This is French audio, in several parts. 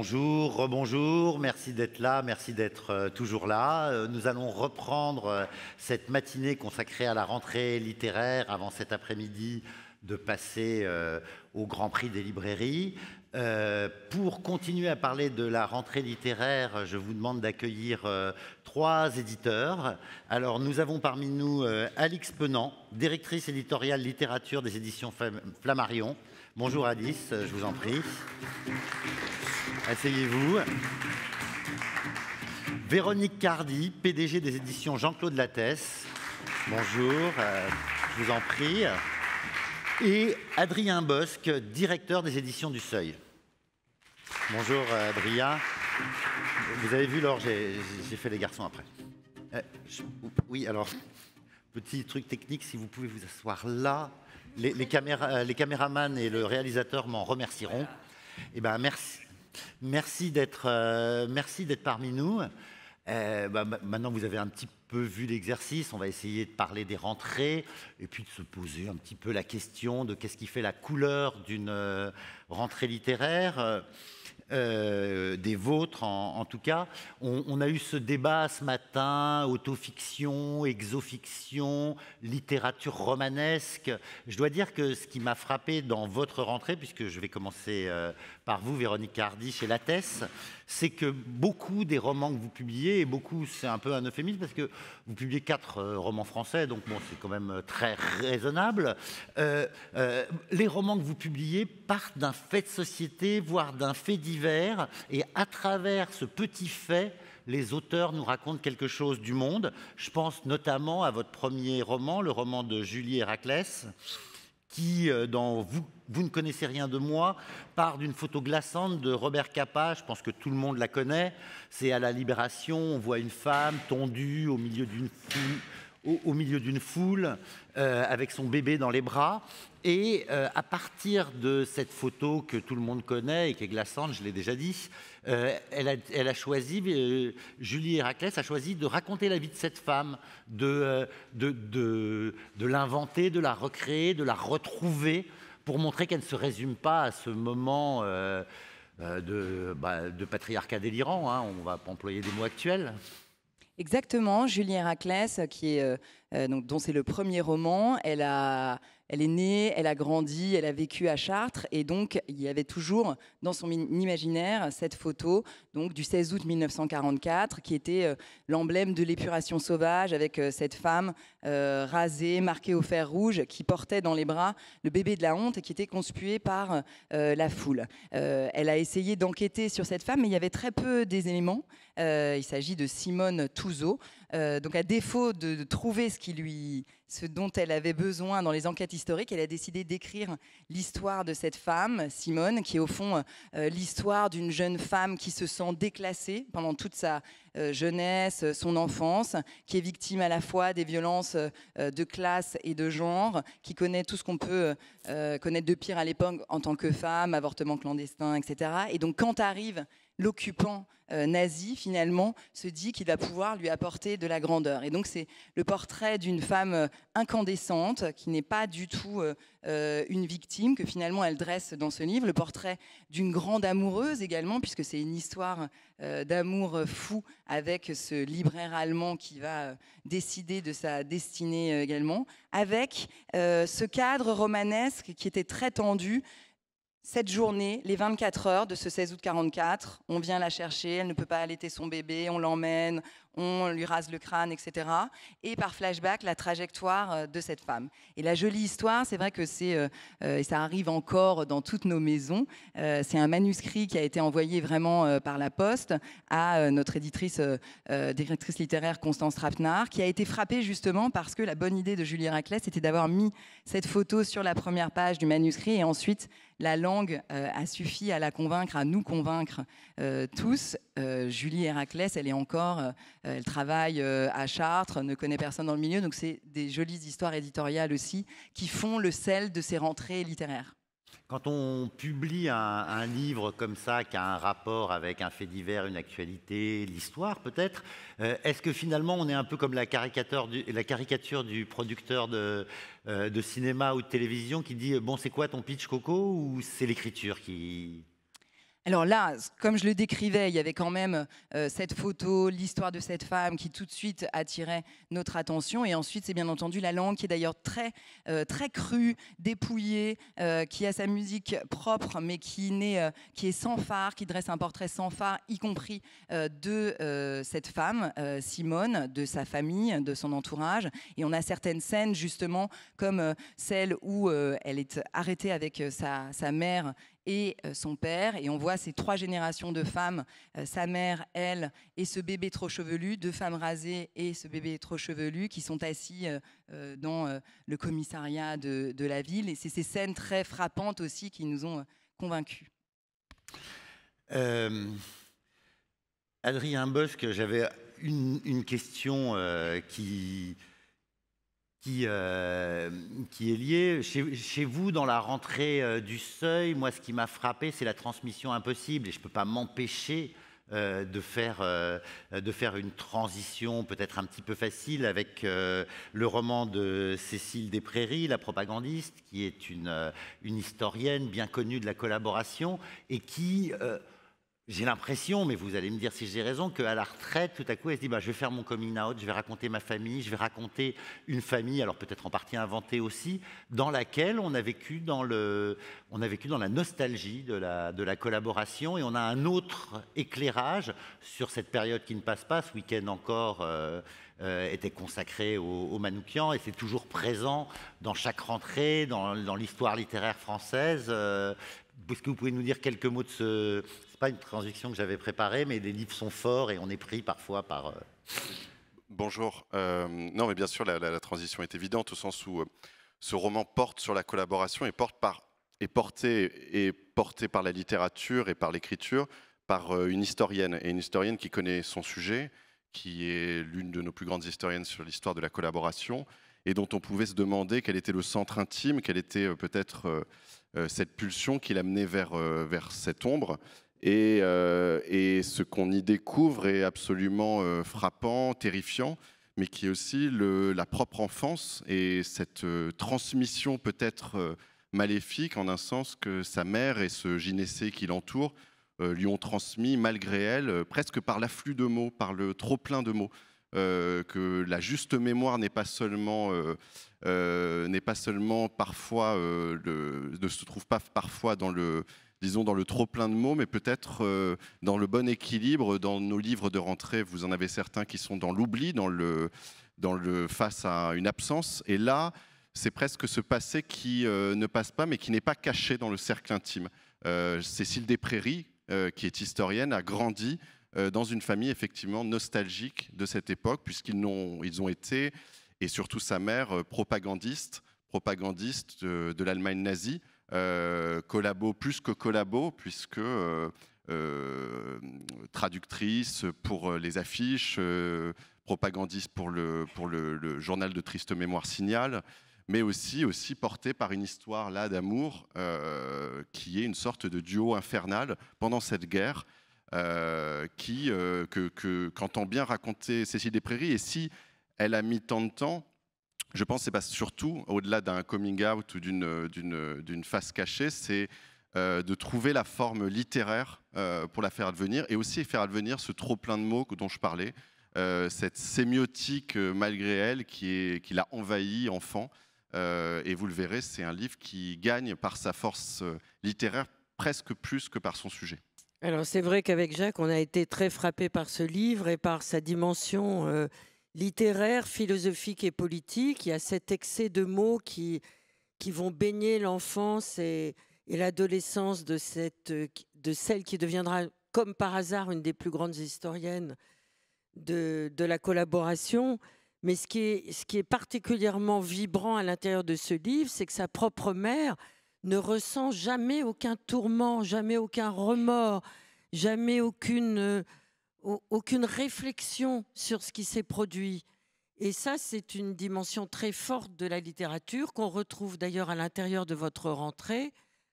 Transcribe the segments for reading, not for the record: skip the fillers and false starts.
Bonjour, rebonjour, merci d'être là, merci d'être toujours là. Nous allons reprendre cette matinée consacrée à la rentrée littéraire avant cet après-midi de passer au Grand Prix des librairies. Pour continuer à parler de la rentrée littéraire, je vous demande d'accueillir trois éditeurs. Alors, nous avons parmi nous Alix Penant, directrice éditoriale littérature des éditions Flammarion. Bonjour Alice, je vous en prie. Asseyez-vous. Véronique Cardy, PDG des éditions Jean-Claude Lattès. Bonjour, je vous en prie. Et Adrien Bosc, directeur des éditions du Seuil. Bonjour Adrien. Vous avez vu, Laure, j'ai fait les garçons après. Oui, alors, petit truc technique, si vous pouvez vous asseoir là. Les caméramans et le réalisateur m'en remercieront. Eh ben, merci d'être parmi nous. Maintenant, vous avez un petit peu vu l'exercice. On va essayer de parler des rentrées et puis de se poser un petit peu la question de qu'est-ce qui fait la couleur d'une rentrée littéraire. Des vôtres en tout cas. On a eu ce débat ce matin, autofiction, exofiction, littérature romanesque. Je dois dire que ce qui m'a frappé dans votre rentrée, puisque je vais commencer par vous, Véronique Cardy, chez Lattès, c'est que beaucoup des romans que vous publiez, et beaucoup, c'est un peu un euphémisme, parce que vous publiez 4 romans français, donc bon, c'est quand même très raisonnable. Les romans que vous publiez partent d'un fait de société, voire d'un fait divers, et à travers ce petit fait, les auteurs nous racontent quelque chose du monde. Je pense notamment à votre premier roman, le roman de Julie Héraclès, qui, dans Vous ne connaissez rien de moi, part d'une photo glaçante de Robert Capa. Je pense que tout le monde la connaît. C'est à la Libération, on voit une femme tondue au milieu d'une foule, avec son bébé dans les bras. Et à partir de cette photo que tout le monde connaît et qui est glaçante, je l'ai déjà dit, elle a choisi, Julie Héraclès a choisi de raconter la vie de cette femme, de l'inventer, de la recréer, de la retrouver, pour montrer qu'elle ne se résume pas à ce moment de patriarcat délirant, hein, on va employer des mots actuels. Exactement, Julie Héraclès, dont c'est le premier roman, elle est née, elle a grandi, elle a vécu à Chartres, et donc il y avait toujours dans son imaginaire cette photo donc, du 16 août 1944, qui était l'emblème de l'épuration sauvage, avec cette femme rasée, marquée au fer rouge, qui portait dans les bras le bébé de la honte et qui était conspuée par la foule. Elle a essayé d'enquêter sur cette femme, mais il y avait très peu d'éléments. Il s'agit de Simone Touzeau. Donc à défaut de trouver ce dont elle avait besoin dans les enquêtes historiques, elle a décidé d'écrire l'histoire de cette femme, Simone, qui est au fond l'histoire d'une jeune femme qui se sent déclassée pendant toute sa jeunesse, son enfance, qui est victime à la fois des violences de classe et de genre, qui connaît tout ce qu'on peut connaître de pire à l'époque en tant que femme, avortement clandestin, etc. Et donc quand arrive l'occupant nazi, finalement, se dit qu'il va pouvoir lui apporter de la grandeur. Et donc, c'est le portrait d'une femme incandescente, qui n'est pas du tout une victime, que finalement, elle dresse dans ce livre. Le portrait d'une grande amoureuse également, puisque c'est une histoire d'amour fou avec ce libraire allemand qui va décider de sa destinée également, avec ce cadre romanesque qui était très tendu. Cette journée, les 24 heures de ce 16 août 44, on vient la chercher, elle ne peut pas allaiter son bébé, on l'emmène, on lui rase le crâne, etc. Et par flashback, la trajectoire de cette femme. Et la jolie histoire, c'est vrai que et ça arrive encore dans toutes nos maisons, c'est un manuscrit qui a été envoyé vraiment par la poste à notre directrice littéraire Constance Rapnard, qui a été frappée justement parce que la bonne idée de Julie Héraclès, c'était d'avoir mis cette photo sur la première page du manuscrit, et ensuite la langue a suffi à la convaincre, à nous convaincre tous. Julie Héraclès, elle travaille à Chartres, ne connaît personne dans le milieu, donc c'est des jolies histoires éditoriales aussi qui font le sel de ces rentrées littéraires. Quand on publie un livre comme ça, qui a un rapport avec un fait divers, une actualité, l'histoire peut-être, est-ce que finalement on est un peu comme la caricature du producteur de cinéma ou de télévision qui dit « bon, c'est quoi ton pitch, Coco ?» ou c'est l'écriture qui... Alors là, comme je le décrivais, il y avait quand même cette photo, l'histoire de cette femme qui tout de suite attirait notre attention. Et ensuite, c'est bien entendu la langue qui est d'ailleurs très crue, dépouillée, qui a sa musique propre, mais qui est sans phare, qui dresse un portrait sans phare, y compris de cette femme, Simone, de sa famille, de son entourage. Et on a certaines scènes, justement, comme celle où elle est arrêtée avec sa mère et son père, et on voit ces 3 générations de femmes, sa mère, elle, et ce bébé trop chevelu, 2 femmes rasées et ce bébé trop chevelu, qui sont assis dans le commissariat de la ville. Et c'est ces scènes très frappantes aussi qui nous ont convaincus. Adrien Bosc, j'avais une question qui est liée. Chez vous, dans la rentrée du Seuil, moi, ce qui m'a frappé, c'est la transmission impossible. Et je ne peux pas m'empêcher de faire une transition peut-être un petit peu facile avec le roman de Cécile Desprairies, La propagandiste, qui est une historienne bien connue de la collaboration et qui... j'ai l'impression, mais vous allez me dire si j'ai raison, qu'à la retraite, tout à coup, elle se dit je vais faire mon coming out, je vais raconter ma famille, je vais raconter une famille, alors peut-être en partie inventée aussi, dans laquelle on a vécu dans la nostalgie de la collaboration, et on a un autre éclairage sur cette période qui ne passe pas. Ce week-end encore était consacré au Manoukian, et c'est toujours présent dans chaque rentrée, dans l'histoire littéraire française. Est-ce que vous pouvez nous dire quelques mots de ce... C'est pas une transition que j'avais préparée, mais les livres sont forts et on est pris parfois par... Bonjour. Non, mais bien sûr, la transition est évidente au sens où ce roman porte sur la collaboration et porté par la littérature et par l'écriture par une historienne, et une historienne qui connaît son sujet, qui est l'une de nos plus grandes historiennes sur l'histoire de la collaboration, et dont on pouvait se demander quel était le centre intime, quelle était peut-être cette pulsion qui l'amenait vers cette ombre. Et ce qu'on y découvre est absolument frappant, terrifiant, mais qui est aussi la propre enfance et cette transmission peut-être maléfique, en un sens que sa mère et ce gynécée qui l'entoure lui ont transmis, malgré elle, presque par l'afflux de mots, par le trop-plein de mots. Que la juste mémoire n'est pas seulement parfois ne se trouve pas parfois dans le trop plein de mots, mais peut-être dans le bon équilibre. Dans nos livres de rentrée, vous en avez certains qui sont dans l'oubli, face à une absence, et là c'est presque ce passé qui ne passe pas, mais qui n'est pas caché dans le cercle intime. Cécile Desprairies, qui est historienne, a grandi dans une famille effectivement nostalgique de cette époque, puisqu'ils ont été, et surtout sa mère, propagandiste de l'Allemagne nazie, collabo plus que collabo, puisque traductrice pour les affiches, propagandiste pour le journal de triste mémoire Signal, mais aussi portée par une histoire là d'amour qui est une sorte de duo infernal pendant cette guerre. Qu'entend bien raconter Cécile Desprairies. Et si elle a mis tant de temps, je pense que c'est pas surtout, au-delà d'un coming out ou d'une face cachée, c'est de trouver la forme littéraire pour la faire advenir, et aussi faire advenir ce trop plein de mots dont je parlais, cette sémiotique malgré elle qui l'a envahi enfant. Et vous le verrez, c'est un livre qui gagne par sa force littéraire presque plus que par son sujet. Alors c'est vrai qu'avec Jacques, on a été très frappés par ce livre et par sa dimension littéraire, philosophique et politique. Il y a cet excès de mots qui vont baigner l'enfance et l'adolescence de celle qui deviendra, comme par hasard, une des plus grandes historiennes de la collaboration. Mais ce qui est particulièrement vibrant à l'intérieur de ce livre, c'est que sa propre mère ne ressent jamais aucun tourment, jamais aucun remords, jamais aucune réflexion sur ce qui s'est produit. Et ça, c'est une dimension très forte de la littérature qu'on retrouve d'ailleurs à l'intérieur de votre rentrée,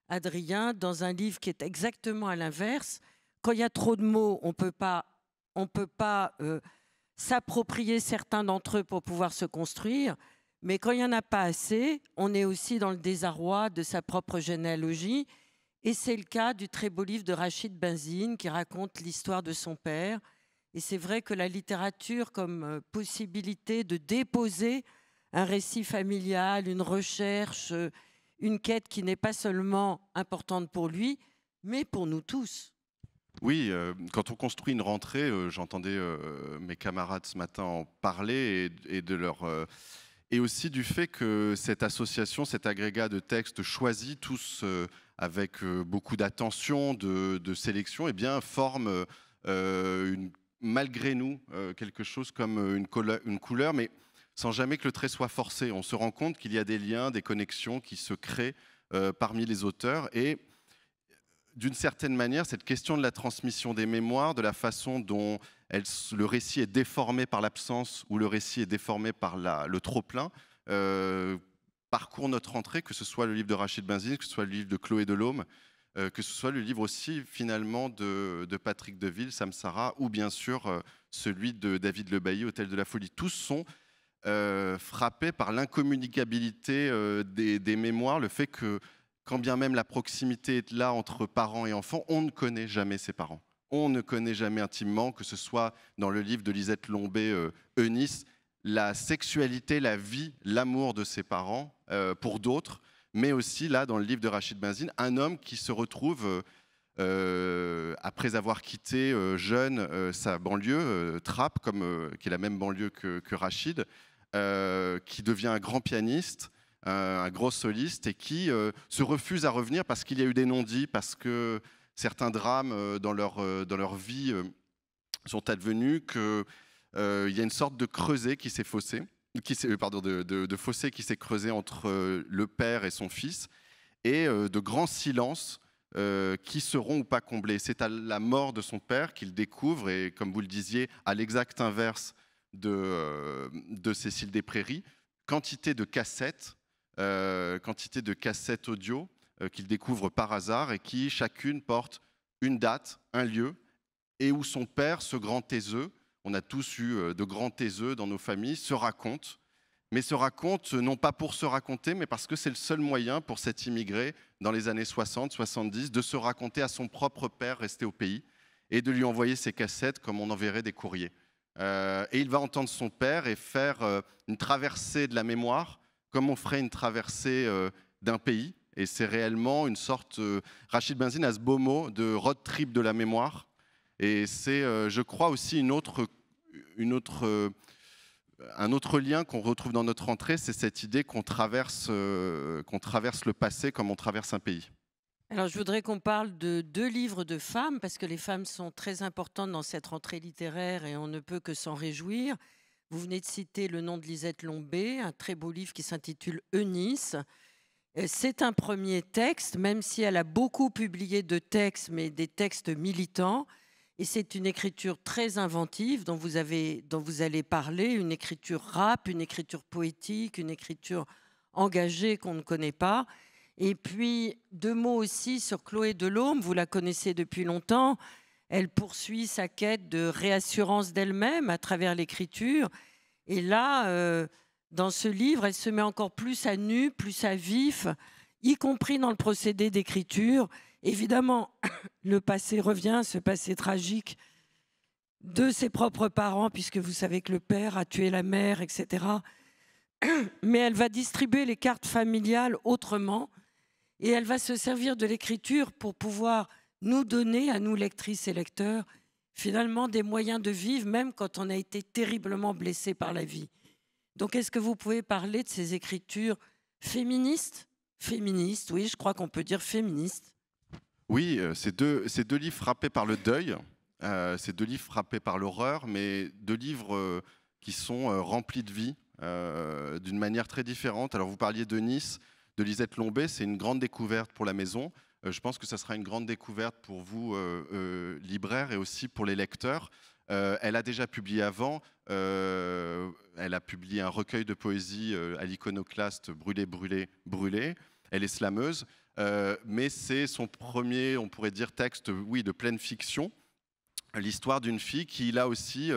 Adrien, dans un livre qui est exactement à l'inverse. Quand il y a trop de mots, on peut pas s'approprier certains d'entre eux pour pouvoir se construire. Mais quand il n'y en a pas assez, on est aussi dans le désarroi de sa propre généalogie. Et c'est le cas du très beau livre de Rachid Benzine qui raconte l'histoire de son père. Et c'est vrai que la littérature comme possibilité de déposer un récit familial, une recherche, une quête qui n'est pas seulement importante pour lui, mais pour nous tous. Oui, quand on construit une rentrée, j'entendais mes camarades ce matin en parler et de leur et aussi du fait que cette association, cet agrégat de textes choisis tous avec beaucoup d'attention, de sélection, eh bien forme malgré nous quelque chose comme une couleur, mais sans jamais que le trait soit forcé. On se rend compte qu'il y a des liens, des connexions qui se créent parmi les auteurs et d'une certaine manière, cette question de la transmission des mémoires, de la façon dont le récit est déformé par l'absence ou le récit est déformé par le trop-plein, parcourt notre entrée, que ce soit le livre de Rachid Benzine, que ce soit le livre de Chloé Delhomme, que ce soit le livre aussi finalement de Patrick Deville, Samsara, ou bien sûr celui de David Le Bailly, Hôtel de la Folie. Tous sont frappés par l'incommunicabilité des mémoires, le fait que quand bien même la proximité est là entre parents et enfants, on ne connaît jamais ses parents. On ne connaît jamais intimement, que ce soit dans le livre de Lisette Lombé, Eunice, la sexualité, la vie, l'amour de ses parents pour d'autres, mais aussi là, dans le livre de Rachid Benzine, un homme qui se retrouve, après avoir quitté jeune sa banlieue, Trappes, qui est la même banlieue que Rachid, qui devient un grand pianiste, un gros soliste et qui se refuse à revenir parce qu'il y a eu des non-dits, parce que certains drames dans leur vie sont advenus, qu'il y a une sorte de creuset qui s'est fossé, de fossé qui s'est creusé entre le père et son fils, et de grands silences qui seront ou pas comblés. C'est à la mort de son père qu'il découvre, et comme vous le disiez, à l'exact inverse de Cécile des Prairies, quantité de cassettes audio qu'il découvre par hasard et qui chacune porte une date, un lieu, et où son père, ce grand taiseux, on a tous eu de grands taiseux dans nos familles, se raconte, mais se raconte non pas pour se raconter, mais parce que c'est le seul moyen pour cet immigré dans les années 60, 70, de se raconter à son propre père resté au pays et de lui envoyer ses cassettes comme on enverrait des courriers. Et il va entendre son père et faire une traversée de la mémoire, comme on ferait une traversée d'un pays. Et c'est réellement une sorte... Rachid Benzine a ce beau mot de road trip de la mémoire. Et c'est, je crois, aussi un autre lien qu'on retrouve dans notre entrée, c'est cette idée qu'on traverse le passé comme on traverse un pays. Alors, je voudrais qu'on parle de 2 livres de femmes, parce que les femmes sont très importantes dans cette rentrée littéraire et on ne peut que s'en réjouir. Vous venez de citer le nom de Lisette Lombé, un très beau livre qui s'intitule Eunice. C'est un premier texte, même si elle a beaucoup publié de textes, mais des textes militants. Et c'est une écriture très inventive dont vous allez parler, une écriture rap, une écriture poétique, une écriture engagée qu'on ne connaît pas. Et puis, 2 mots aussi sur Chloé Delhomme, vous la connaissez depuis longtemps. Elle poursuit sa quête de réassurance d'elle-même à travers l'écriture. Et là, dans ce livre, elle se met encore plus à nu, plus à vif, y compris dans le procédé d'écriture. Évidemment, le passé revient, ce passé tragique de ses propres parents, puisque vous savez que le père a tué la mère, etc. Mais elle va distribuer les cartes familiales autrement. Et elle va se servir de l'écriture pour pouvoir nous donner, à nous lectrices et lecteurs, finalement des moyens de vivre, même quand on a été terriblement blessé par la vie. Donc, est-ce que vous pouvez parler de ces écritures féministes ? Féministes, oui, je crois qu'on peut dire féministes. Oui, ces deux livres frappés par le deuil, ces 2 livres frappés par l'horreur, mais 2 livres qui sont remplis de vie d'une manière très différente. Alors, vous parliez de Nice, de Lisette Lombé, c'est une grande découverte pour la maison. Je pense que ça sera une grande découverte pour vous, libraires, et aussi pour les lecteurs. Elle a déjà publié avant, elle a publié un recueil de poésie à l'Iconoclaste, Brûler, brûler, brûler. Elle est slameuse, mais c'est son premier, on pourrait dire, texte, oui, de pleine fiction. L'histoire d'une fille qui, là aussi,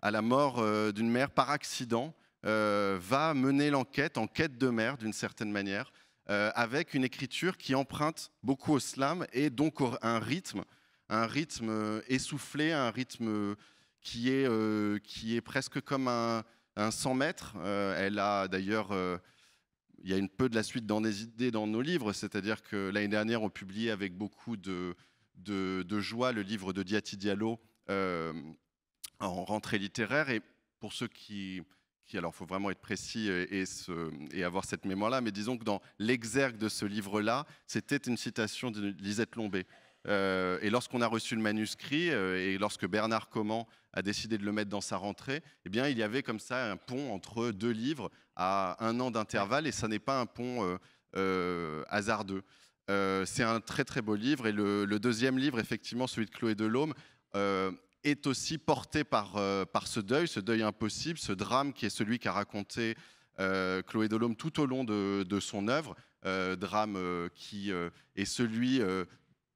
à la mort d'une mère par accident, va mener l'enquête, en quête de mère d'une certaine manière, avec une écriture qui emprunte beaucoup au slam et donc un rythme essoufflé, un rythme qui est presque comme un 100 mètres. Elle a d'ailleurs, il y a un peu de la suite dans des idées dans nos livres, c'est-à-dire que l'année dernière, on publiait avec beaucoup de joie le livre de Diati Diallo en rentrée littéraire. Et pour ceux qui alors il faut vraiment être précis et avoir cette mémoire-là, mais disons que dans l'exergue de ce livre-là, c'était une citation de Lisette Lombé. Et lorsqu'on a reçu le manuscrit et lorsque Bernard Comment a décidé de le mettre dans sa rentrée, eh bien, il y avait comme ça un pont entre 2 livres à 1 an d'intervalle, et ça n'est pas un pont hasardeux. C'est un très très beau livre, et le deuxième livre, effectivement, celui de Chloé Delhomme, est aussi porté par ce deuil impossible, ce drame qui est celui qu'a raconté Chloé Delhomme tout au long de son œuvre, drame qui est celui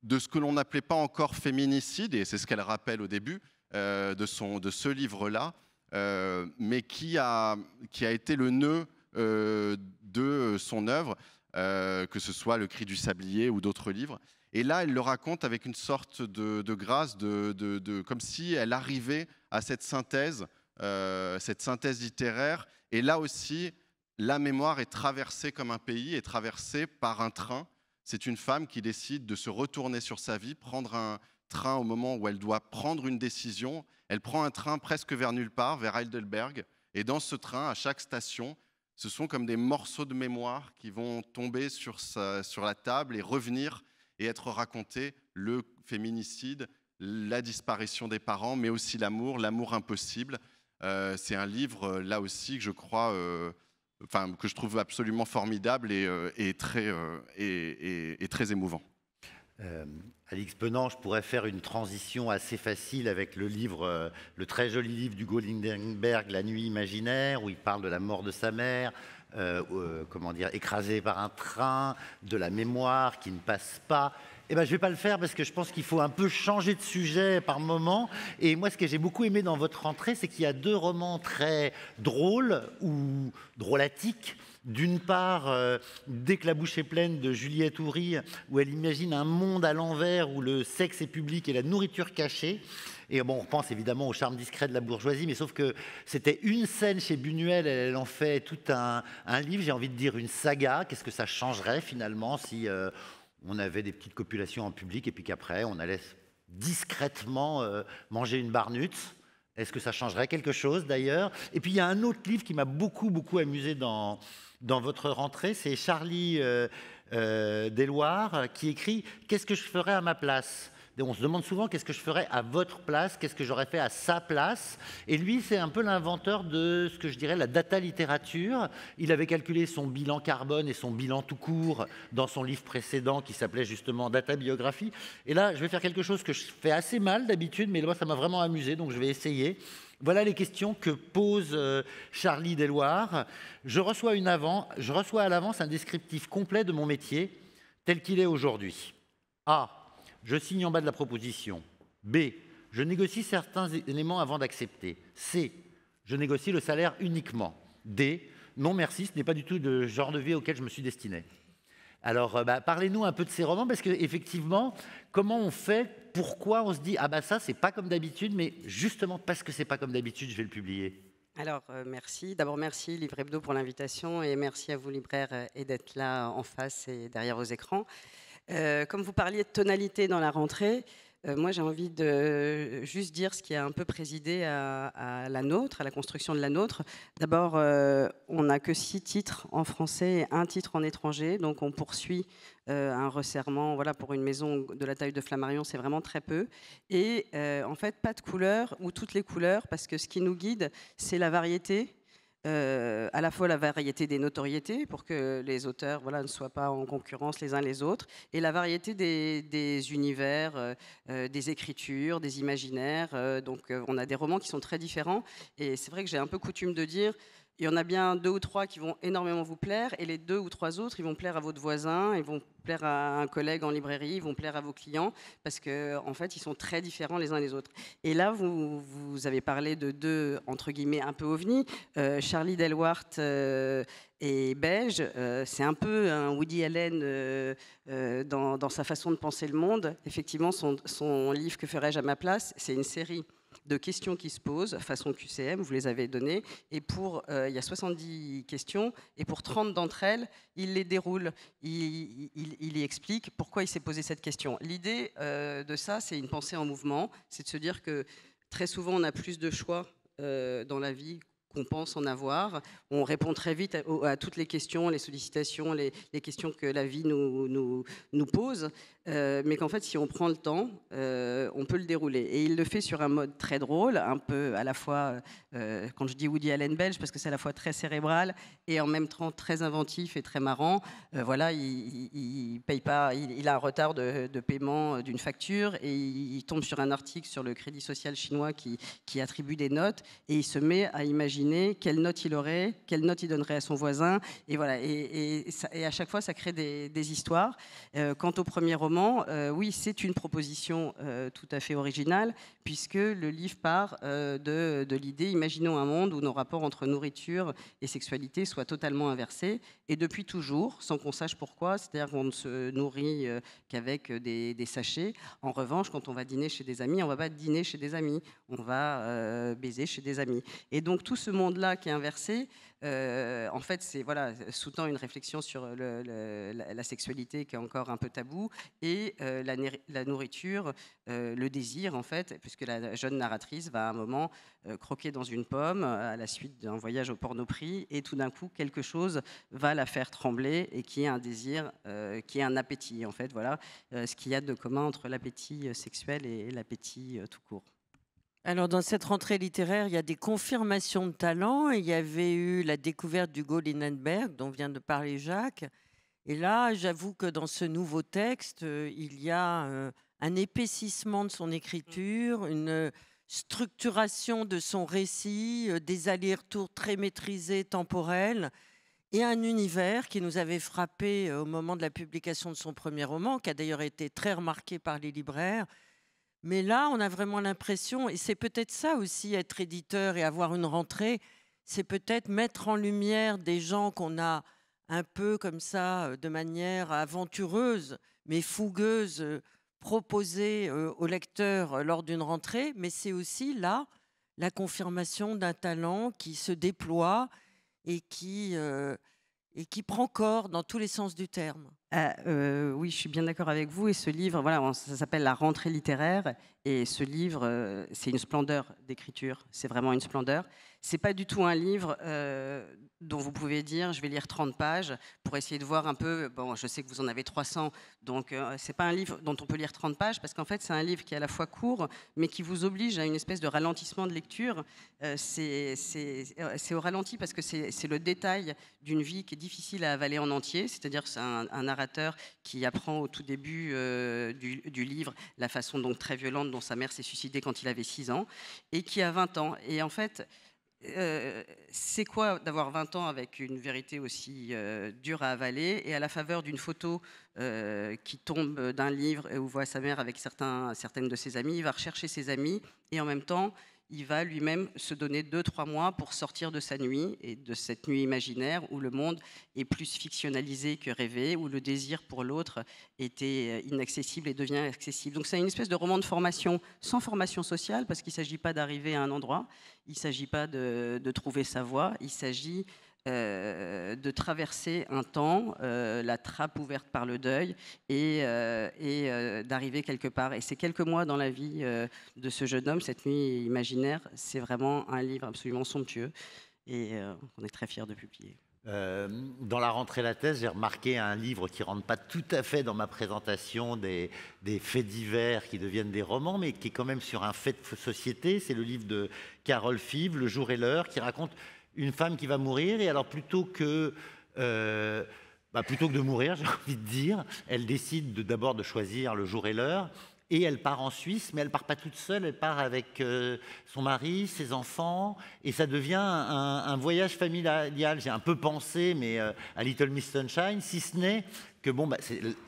de ce que l'on n'appelait pas encore féminicide, et c'est ce qu'elle rappelle au début de ce livre-là, mais qui a été le nœud de son œuvre, que ce soit Le Cri du Sablier ou d'autres livres. Et là, elle le raconte avec une sorte de grâce, comme si elle arrivait à cette synthèse littéraire. Et là aussi, la mémoire est traversée comme un pays, est traversée par un train. C'est une femme qui décide de se retourner sur sa vie, prendre un train au moment où elle doit prendre une décision. Elle prend un train presque vers nulle part, vers Heidelberg. Et dans ce train, à chaque station, ce sont comme des morceaux de mémoire qui vont tomber sur la table et revenir et être racontés. Le féminicide, la disparition des parents, mais aussi l'amour impossible. C'est un livre, là aussi, que je crois... que je trouve absolument formidable et très émouvant. Alix Penant, je pourrais faire une transition assez facile avec le livre, le très joli livre d'Hugo Lindenberg, La nuit imaginaire, où il parle de la mort de sa mère, écrasé par un train, de la mémoire qui ne passe pas. Eh ben, je ne vais pas le faire parce que je pense qu'il faut un peu changer de sujet par moment. Et moi, ce que j'ai beaucoup aimé dans votre rentrée, c'est qu'il y a 2 romans très drôles ou drôlatiques. D'une part, Dès que la bouche est pleine de Juliette Houry, où elle imagine un monde à l'envers où le sexe est public et la nourriture cachée. Et bon, on pense évidemment au charme discret de la bourgeoisie, mais sauf que c'était une scène chez Buñuel, elle en fait tout un livre, j'ai envie de dire une saga. Qu'est-ce que ça changerait finalement si on avait des petites copulations en public et puis qu'après on allait discrètement manger une barnutz? Est-ce que ça changerait quelque chose d'ailleurs? Et puis il y a un autre livre qui m'a beaucoup amusé dans votre rentrée, c'est Charlie Deloire qui écrit « Qu'est-ce que je ferais à ma place ?» On se demande souvent qu'est-ce que je ferais à votre place, qu'est-ce que j'aurais fait à sa place. Et lui, c'est un peu l'inventeur de ce que je dirais la data littérature. Il avait calculé son bilan carbone et son bilan tout court dans son livre précédent qui s'appelait justement Data Biographie. Et là, je vais faire quelque chose que je fais assez mal d'habitude, mais moi, ça m'a vraiment amusé, donc je vais essayer. Voilà les questions que pose Charlie Deloire. Je reçois à l'avance un descriptif complet de mon métier tel qu'il est aujourd'hui. A. Je signe en bas de la proposition. B. Je négocie certains éléments avant d'accepter. C. Je négocie le salaire uniquement. D. Non merci, ce n'est pas du tout le genre de vie auquel je me suis destiné. Alors, parlez-nous un peu de ces romans, parce qu'effectivement, comment on fait, pourquoi on se dit « Ah bah ça, c'est pas comme d'habitude, mais justement parce que c'est pas comme d'habitude, je vais le publier ». Alors, merci. D'abord, merci Livre Hebdo pour l'invitation et merci à vous, libraires, et d'être là en face et derrière vos écrans. Comme vous parliez de tonalité dans la rentrée, moi j'ai envie de juste dire ce qui a un peu présidé à la nôtre, à la construction de la nôtre. D'abord, on n'a que 6 titres en français et 1 titre en étranger, donc on poursuit un resserrement. Voilà, pour une maison de la taille de Flammarion, c'est vraiment très peu. Et en fait, pas de couleurs ou toutes les couleurs, parce que ce qui nous guide, c'est la variété. À la fois la variété des notoriétés pour que les auteurs ne soient pas en concurrence les uns les autres, et la variété des univers, des écritures, des imaginaires. Donc on a des romans qui sont très différents, et c'est vrai que j'ai un peu coutume de dire il y en a bien 2 ou 3 qui vont énormément vous plaire, et les 2 ou 3 autres, ils vont plaire à votre voisin, ils vont plaire à un collègue en librairie, ils vont plaire à vos clients, parce qu'en fait, ils sont très différents les uns des autres. Et là, vous avez parlé de 2, entre guillemets, un peu ovnis. Charlie Deloire et belge. C'est un peu un Woody Allen dans sa façon de penser le monde. Effectivement, son livre « Que ferais-je à ma place ?» c'est une série de questions qui se posent, façon QCM, vous les avez données, et il y a 70 questions, et pour 30 d'entre elles, il les déroule, il y explique pourquoi il s'est posé cette question. L'idée de ça, c'est une pensée en mouvement, c'est de se dire que très souvent, on a plus de choix dans la vie qu'on pense en avoir. On répond très vite à toutes les questions, les sollicitations, les questions que la vie nous pose, mais qu'en fait, si on prend le temps, on peut le dérouler. Et il le fait sur un mode très drôle, un peu à la fois, quand je dis Woody Allen belge, parce que c'est à la fois très cérébral et en même temps très inventif et très marrant. Voilà, il paye pas, il a un retard de paiement d'une facture et il tombe sur un article sur le crédit social chinois qui attribue des notes et il se met à imaginer quelle note il aurait, quelle note il donnerait à son voisin. Et voilà, et à chaque fois, ça crée des histoires. Quant au premier roman, oui, c'est une proposition tout à fait originale, puisque le livre part de l'idée, imaginons un monde où nos rapports entre nourriture et sexualité soient totalement inversés, et depuis toujours, sans qu'on sache pourquoi, c'est-à-dire qu'on ne se nourrit qu'avec des sachets. En revanche, quand on va dîner chez des amis, on ne va pas dîner chez des amis, on va baiser chez des amis. Et donc tout ce monde-là qui est inversé, en fait, c'est sous-tend une réflexion sur la sexualité qui est encore un peu tabou, et la nourriture, le désir, en fait, puisque la jeune narratrice va à un moment croquer dans une pomme à la suite d'un voyage au Pornoprix, et tout d'un coup, quelque chose va la faire trembler, et qui est un désir, qui est un appétit, en fait. Voilà ce qu'il y a de commun entre l'appétit sexuel et l'appétit tout court. Alors, dans cette rentrée littéraire, il y a des confirmations de talent. Il y avait eu la découverte d'Hugo Lindenberg, dont vient de parler Jacques. Et là, j'avoue que dans ce nouveau texte, il y a un épaississement de son écriture, une structuration de son récit, des allers-retours très maîtrisés, temporels, et un univers qui nous avait frappé au moment de la publication de son premier roman, qui a d'ailleurs été très remarqué par les libraires. Mais là, on a vraiment l'impression, et c'est peut-être ça aussi, être éditeur et avoir une rentrée, c'est peut-être mettre en lumière des gens qu'on a un peu comme ça, de manière aventureuse, mais fougueuse, proposée au lecteur lors d'une rentrée. Mais c'est aussi là la confirmation d'un talent qui se déploie et qui prend corps dans tous les sens du terme. Oui, je suis bien d'accord avec vous. Et ce livre, ça s'appelle La rentrée littéraire. Et ce livre, c'est une splendeur d'écriture. C'est vraiment une splendeur. C'est pas du tout un livre dont vous pouvez dire je vais lire 30 pages pour essayer de voir un peu. Bon, je sais que vous en avez 300, donc c'est pas un livre dont on peut lire 30 pages parce qu'en fait c'est un livre qui est à la fois court, mais qui vous oblige à une espèce de ralentissement de lecture. C'est au ralenti parce que c'est le détail d'une vie qui est difficile à avaler en entier. C'est-à-dire que c'est un narrateur qui apprend au tout début du livre la façon donc très violente dont sa mère s'est suicidée quand il avait 6 ans et qui a 20 ans. Et en fait, c'est quoi d'avoir 20 ans avec une vérité aussi dure à avaler et à la faveur d'une photo qui tombe d'un livre où on voit sa mère avec certaines de ses amies, il va rechercher ses amis et en même temps il va lui-même se donner 2-3 mois pour sortir de sa nuit et de cette nuit imaginaire où le monde est plus fictionnalisé que rêvé, où le désir pour l'autre était inaccessible et devient accessible. Donc c'est une espèce de roman de formation sans formation sociale parce qu'il ne s'agit pas d'arriver à un endroit, il ne s'agit pas de trouver sa voie, il s'agit de traverser un temps, la trappe ouverte par le deuil et d'arriver quelque part. Et ces quelques mois dans la vie de ce jeune homme, cette nuit imaginaire, c'est vraiment un livre absolument somptueux et on est très fiers de publier. Dans la rentrée la thèse, j'ai remarqué un livre qui ne rentre pas tout à fait dans ma présentation des faits divers qui deviennent des romans, mais qui est quand même sur un fait de société. C'est le livre de Carole Fives, Le jour et l'heure, qui raconte une femme qui va mourir, et alors plutôt que de mourir, j'ai envie de dire, elle décide d'abord de choisir le jour et l'heure, et elle part en Suisse, mais elle part pas toute seule, elle part avec son mari, ses enfants, et ça devient un voyage familial. J'ai un peu pensé, mais à Little Miss Sunshine, si ce n'est que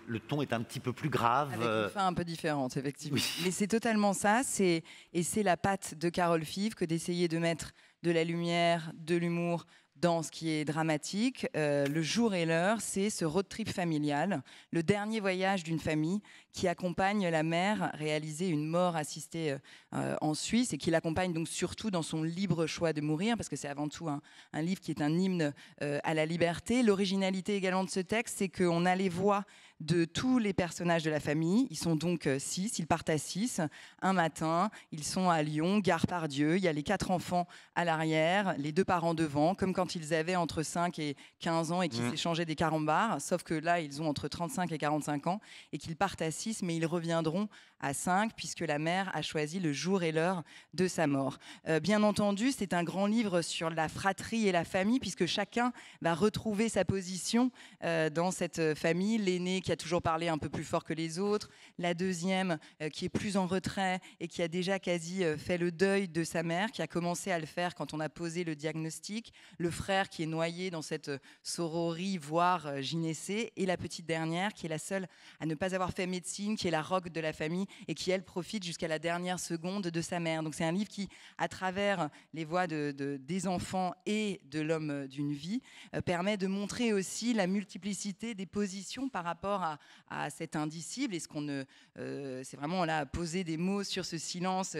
le ton est un petit peu plus grave. Avec une fin un peu différente, effectivement. Oui. Mais c'est totalement ça, et c'est la patte de Carole Fives que d'essayer de mettre de la lumière, de l'humour, dans ce qui est dramatique, le jour et l'heure, c'est ce road trip familial, le dernier voyage d'une famille qui accompagne la mère réaliser une mort assistée en Suisse et qui l'accompagne donc surtout dans son libre choix de mourir, parce que c'est avant tout un livre qui est un hymne à la liberté. L'originalité également de ce texte, c'est qu'on a les voix de tous les personnages de la famille. Ils sont donc 6, ils partent à 6. Un matin, ils sont à Lyon, gare Pardieu. Il y a les 4 enfants à l'arrière, les 2 parents devant, comme quand ils avaient entre 5 et 15 ans et qu'ils s'échangeaient des carambars, sauf que là, ils ont entre 35 et 45 ans et qu'ils partent à 6, mais ils reviendront à 5, puisque la mère a choisi le jour et l'heure de sa mort. Bien entendu, c'est un grand livre sur la fratrie et la famille, puisque chacun va retrouver sa position dans cette famille. L'aîné qui a toujours parlé un peu plus fort que les autres, la deuxième qui est plus en retrait et qui a déjà quasi fait le deuil de sa mère, qui a commencé à le faire quand on a posé le diagnostic, le frère qui est noyé dans cette sororie, voire gynécée, et la petite dernière qui est la seule à ne pas avoir fait médecine, qui est la rogue de la famille et qui, elle, profite jusqu'à la dernière seconde de sa mère. Donc c'est un livre qui, à travers les voix des enfants et de l'homme d'une vie, permet de montrer aussi la multiplicité des positions par rapport à cet indicible. Et c'est vraiment là poser des mots sur ce silence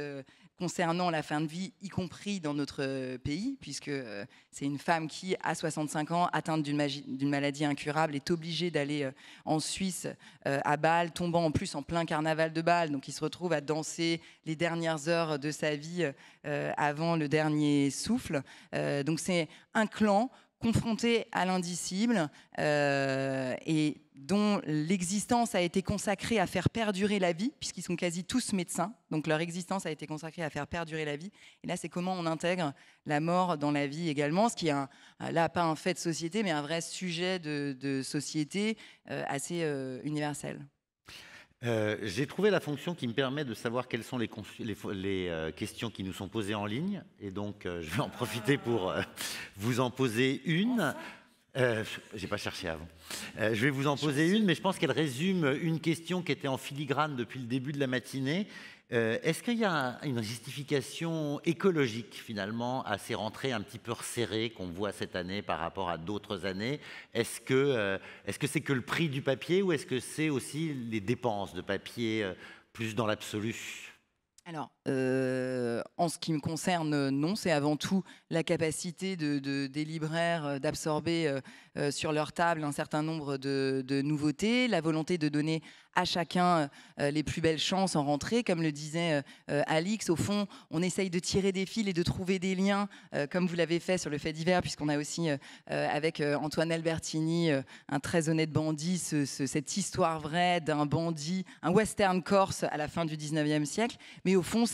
concernant la fin de vie, y compris dans notre pays, puisque c'est une femme qui, à 65 ans, atteinte d'une maladie incurable, est obligée d'aller en Suisse, à Bâle, tombant en plus en plein carnaval de Bâle. Donc il se retrouve à danser les dernières heures de sa vie avant le dernier souffle. Donc c'est un clan confrontés à l'indicible et dont l'existence a été consacrée à faire perdurer la vie, puisqu'ils sont quasi tous médecins, donc leur existence a été consacrée à faire perdurer la vie. Et là, c'est comment on intègre la mort dans la vie également, ce qui est là pas un fait de société, mais un vrai sujet de société assez universel. J'ai trouvé la fonction qui me permet de savoir quelles sont les questions qui nous sont posées en ligne. Et donc, je vais en profiter pour vous en poser une. J'ai pas cherché avant. Je vais vous en poser une, mais je pense qu'elle résume une question qui était en filigrane depuis le début de la matinée. Est-ce qu'il y a une justification écologique finalement à ces rentrées un petit peu resserrées qu'on voit cette année par rapport à d'autres années? Est-ce que c'est que le prix du papier ou est-ce que c'est aussi les dépenses de papier plus dans l'absolu? Alors, en ce qui me concerne, non, c'est avant tout la capacité des libraires d'absorber sur leur table un certain nombre de nouveautés, la volonté de donner à chacun les plus belles chances en rentrée. Comme le disait Alix, au fond, on essaye de tirer des fils et de trouver des liens, comme vous l'avez fait sur le fait divers, puisqu'on a aussi, avec Antoine Albertini, un très honnête bandit, cette histoire vraie d'un bandit, un western corse à la fin du 19e siècle. Mais au fond,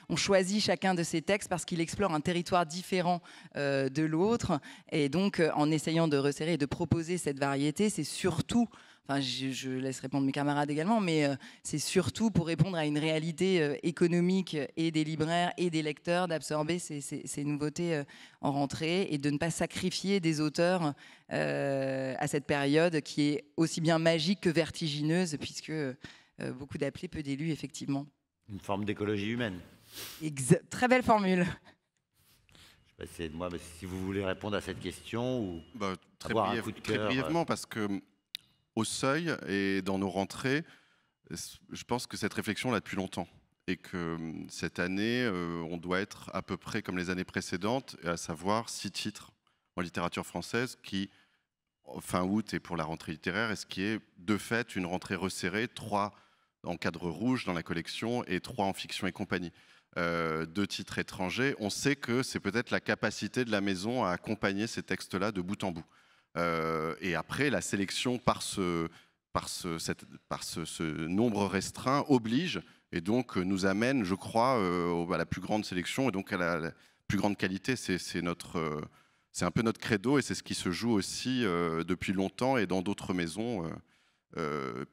on choisit chacun de ces textes parce qu'il explore un territoire différent de l'autre. Et donc, en essayant de resserrer et de proposer cette variété, c'est surtout... Enfin, je laisse répondre mes camarades également, mais c'est surtout pour répondre à une réalité économique et des libraires et des lecteurs d'absorber ces nouveautés en rentrée et de ne pas sacrifier des auteurs à cette période qui est aussi bien magique que vertigineuse, puisque beaucoup d'appelés, peu d'élus, effectivement. Une forme d'écologie humaine. Très belle formule. Je sais pas si c'est de moi, mais si vous voulez répondre à cette question ou très cœur, brièvement, parce que au Seuil et dans nos rentrées, je pense que cette réflexion là depuis longtemps et que cette année, on doit être à peu près comme les années précédentes, à savoir 6 titres en littérature française qui, fin août et pour la rentrée littéraire, est ce qui est de fait une rentrée resserrée, 3 en cadre rouge dans la collection et 3 en fiction et compagnie. 2 titres étrangers. On sait que c'est peut-être la capacité de la maison à accompagner ces textes-là de bout en bout. Et après, la sélection par ce nombre restreint oblige et donc nous amène, je crois, à la plus grande sélection et donc à la plus grande qualité. C'est un peu notre credo et c'est ce qui se joue aussi depuis longtemps et dans d'autres maisons,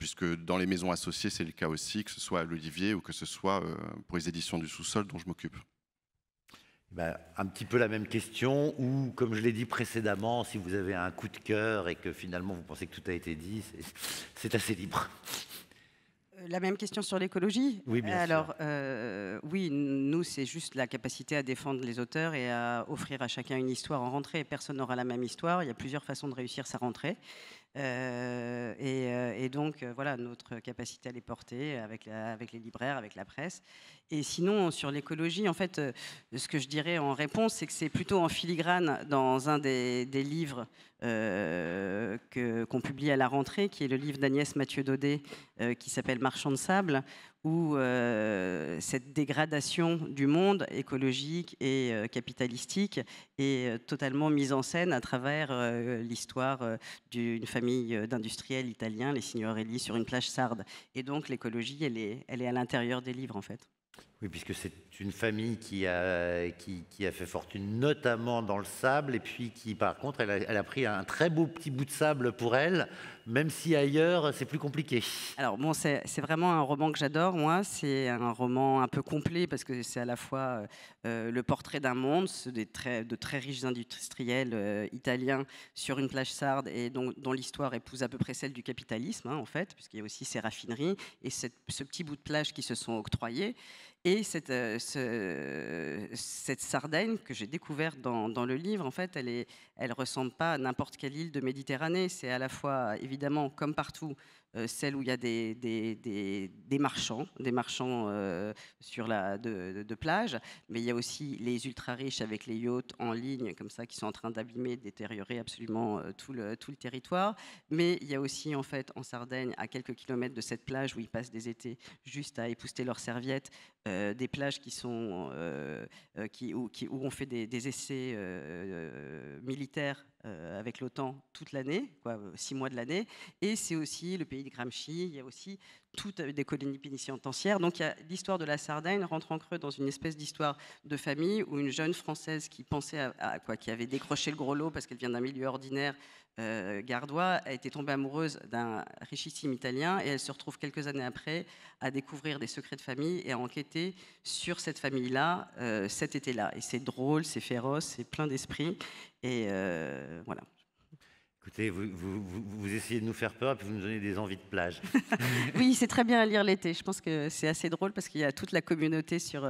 puisque dans les maisons associées, c'est le cas aussi, que ce soit à l'Olivier ou que ce soit pour les éditions du Sous-sol dont je m'occupe. Un petit peu la même question, ou comme je l'ai dit précédemment, si vous avez un coup de cœur et que finalement vous pensez que tout a été dit, c'est assez libre. La même question sur l'écologie. Oui, bien Alors, oui, nous, c'est juste la capacité à défendre les auteurs et à offrir à chacun une histoire en rentrée. Personne n'aura la même histoire. Il y a plusieurs façons de réussir sa rentrée. Et donc, voilà, notre capacité à les porter avec les libraires, avec la presse. Et sinon, sur l'écologie, en fait, ce que je dirais en réponse, c'est que c'est plutôt en filigrane dans un des livres qu'on publie à la rentrée, qui est le livre d'Agnès Mathieu-Daudet, qui s'appelle Marchand de sable, où cette dégradation du monde écologique et capitalistique est totalement mise en scène à travers l'histoire d'une famille d'industriels italiens, les Signorelli, sur une plage sarde. Et donc l'écologie, elle est à l'intérieur des livres, en fait. Oui, puisque c'est une famille qui a fait fortune notamment dans le sable, et puis qui, par contre, elle a pris un très beau petit bout de sable pour elle, même si ailleurs, c'est plus compliqué. Alors, bon, c'est vraiment un roman que j'adore, moi. C'est un roman un peu complet, parce que c'est à la fois le portrait d'un monde, de très riches industriels italiens sur une plage sarde, et dont l'histoire épouse à peu près celle du capitalisme, hein, en fait, puisqu'il y a aussi ces raffineries, et ce petit bout de plage qui se sont octroyés. Et cette Sardaigne que j'ai découverte dans le livre, en fait, elle ressemble pas à n'importe quelle île de Méditerranée. C'est à la fois, évidemment, comme partout, celle où il y a des marchands de plage, mais il y a aussi les ultra riches avec les yachts en ligne, comme ça, qui sont en train d'abîmer, de détériorer absolument tout le territoire. Mais il y a aussi, en fait, en Sardaigne, à quelques kilomètres de cette plage où ils passent des étés juste à épousseter leurs serviettes, des plages qui sont où on fait des essais militaires avec l'OTAN toute l'année, 6 mois de l'année. Et c'est aussi le pays de Gramsci. Il y a aussi toutes des colonies pénitentiaires. Donc l'histoire de la Sardaigne rentre en creux dans une espèce d'histoire de famille où une jeune Française qui pensait qui avait décroché le gros lot parce qu'elle vient d'un milieu ordinaire gardois, a été tombée amoureuse d'un richissime Italien, et elle se retrouve quelques années après à découvrir des secrets de famille et à enquêter sur cette famille-là cet été-là. Et c'est drôle, c'est féroce, c'est plein d'esprit. Et voilà. Écoutez, vous essayez de nous faire peur et puis vous nous donnez des envies de plage. Oui, c'est très bien à lire l'été. Je pense que c'est assez drôle parce qu'il y a toute la communauté sur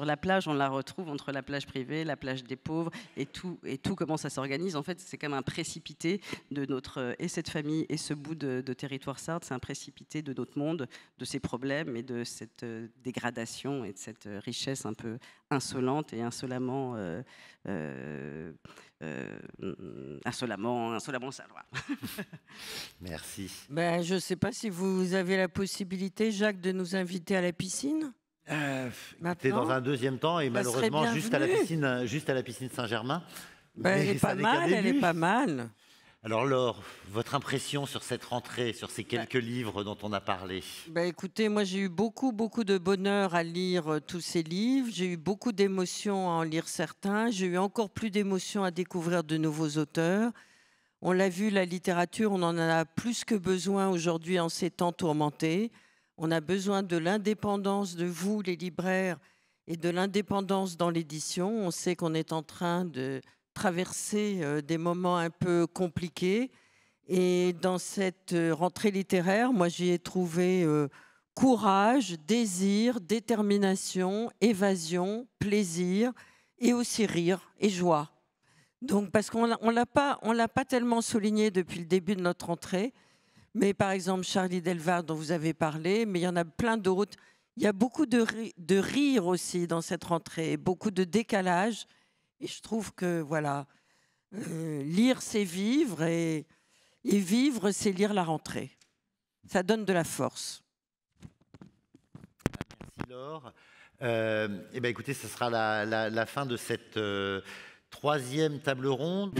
la plage. On la retrouve entre la plage privée, la plage des pauvres et tout comment ça s'organise. En fait, c'est comme un précipité de et cette famille et ce bout de territoire sarde, c'est un précipité de notre monde, de ses problèmes et de cette dégradation et de cette richesse un peu insolente et insolemment sale. Merci. Ben, je ne sais pas si vous avez la possibilité, Jacques, de nous inviter à la piscine. C'était dans un deuxième temps et malheureusement juste à la piscine Saint-Germain. Ben, elle est pas mal. Alors Laure, votre impression sur cette rentrée, sur ces quelques livres dont on a parlé? Écoutez, moi j'ai eu beaucoup de bonheur à lire tous ces livres. J'ai eu beaucoup d'émotions à en lire certains. J'ai eu encore plus d'émotions à découvrir de nouveaux auteurs. On l'a vu, la littérature, on en a plus que besoin aujourd'hui en ces temps tourmentés. On a besoin de l'indépendance de vous, les libraires, et de l'indépendance dans l'édition. On sait qu'on est en train de traverser des moments un peu compliqués. Et dans cette rentrée littéraire, moi, j'y ai trouvé courage, désir, détermination, évasion, plaisir, et aussi rire et joie. Donc, parce qu'on l'a pas tellement souligné depuis le début de notre rentrée, mais par exemple, Charlie Delvar, dont vous avez parlé, mais il y en a plein d'autres. Il y a beaucoup de rire aussi dans cette rentrée, beaucoup de décalage. Et je trouve que, voilà, lire, c'est vivre, et vivre, c'est lire la rentrée. Ça donne de la force. Merci Laure. Écoutez, ce sera la fin de cette troisième table ronde.